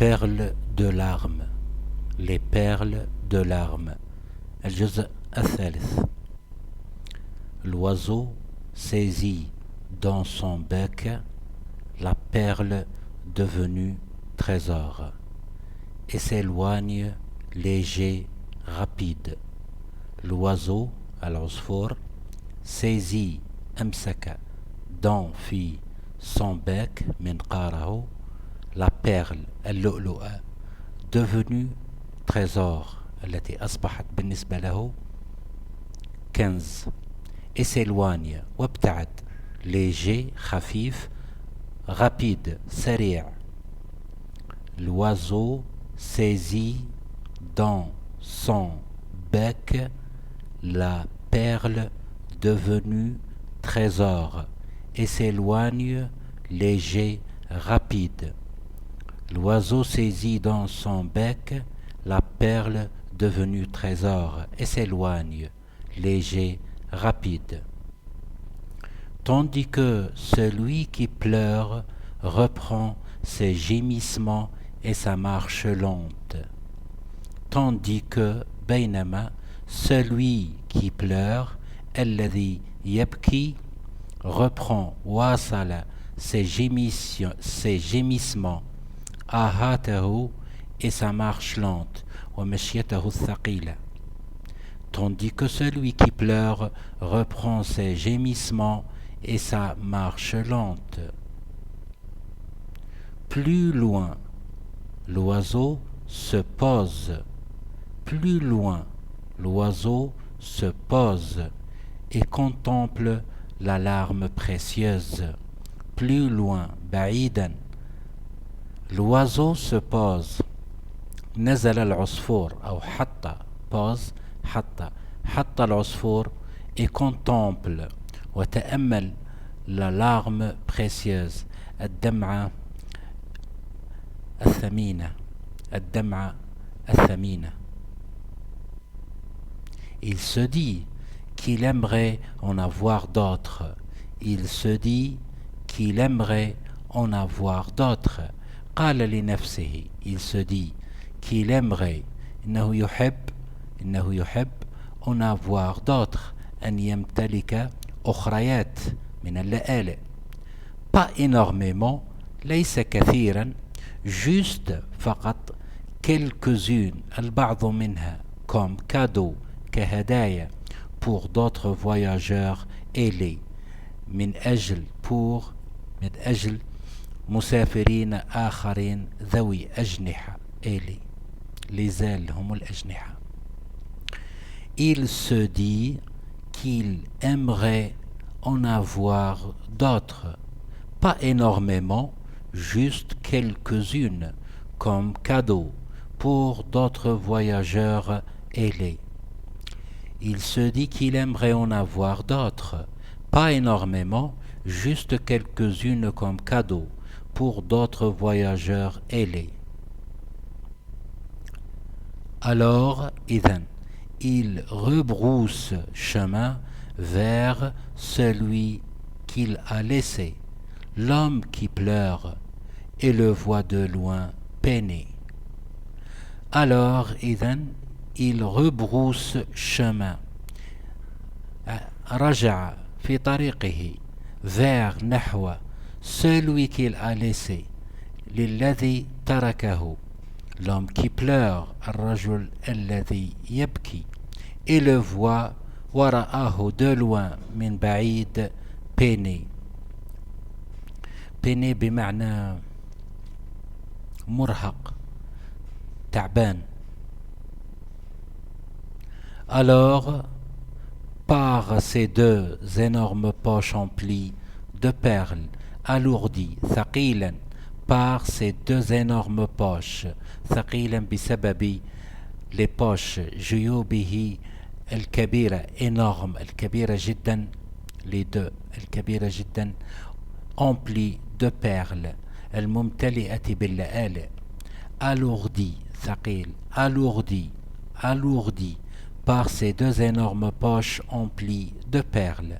perles de larmes. Les perles de larmes. الجزء الثالث. L'oiseau saisit dans son bec la perle devenue trésor et s'éloigne léger, rapide. L'oiseau, العصفور, saisit أمسك dans في son bec منقاره la perle اللؤلؤة devenue trésor التي أصبحت بالنسبة له كنز et s'éloigne وابتعد léger خفيف rapide سريع. L'oiseau saisit dans son bec la perle devenue trésor et s'éloigne léger rapide. L'oiseau saisit dans son bec la perle devenue trésor et s'éloigne léger rapide. Tandis que celui qui pleure reprend ses gémissements et sa marche lente. Tandis que بينما celui qui pleure الذي يبكي reprend واصل ses gémissements آهاته et sa marche lente ومشيته الثقيلة. Tandis que celui qui pleure reprend ses gémissements et sa marche lente. Plus loin, l'oiseau se pose. Plus loin, l'oiseau se pose et contemple la larme précieuse. Plus loin, بعيدا, l'oiseau se pose. نزل العصفور أو حط pose حط العصفور et contemple وتأمل la larme précieuse الدمعة الثمينة. Il se dit qu'il aimerait en avoir d'autres. Il se dit qu'il aimerait en avoir d'autres. قال لنفسه, il se dit qu'il aimerait, إنه يحب en avoir d'autres, أن يمتلك أخريات من اللآلئ. Pas énormément, ليس كثيرا, juste فقط quelques-unes, البعض منها, comme cadeau, كهدايا, pour d'autres voyageurs ailés, من أجل مسافرين آخرين ذوي أجنحة ailés. Les ailes هم الأجنحة. Il se dit qu'il aimerait en avoir d'autres, pas énormément, juste quelques-unes, comme cadeau pour d'autres voyageurs ailés. Il se dit qu'il aimerait en avoir d'autres, pas énormément, juste quelques-unes comme cadeau pour d'autres voyageurs ailés. Alors, إذن, il rebrousse chemin vers celui qu'il a laissé, l'homme qui pleure, et le voit de loin peiner. Alors, إذن, il rebrousse chemin, رجع في طريقه, vers نحو celui qu'il a laissé, للذي تركه, l'homme qui pleure, الرجل الذي يبكي, et le voit ورآه de loin من بعيد peiner. peiner بمعنى مرهق, تعبان. Alors, par ces deux énormes poches emplies de perles, alourdies, ثقيلا, par ces deux énormes poches, ثقيلا بسبب les poches, جيوبه الكبيرة, énorme, الكبيرة جدا, les deux, الكبيرة جدا, emplies de perles, الممتلئة باللآلئ, alourdi, ثقيل, alourdi, par ces deux énormes poches emplies de perles.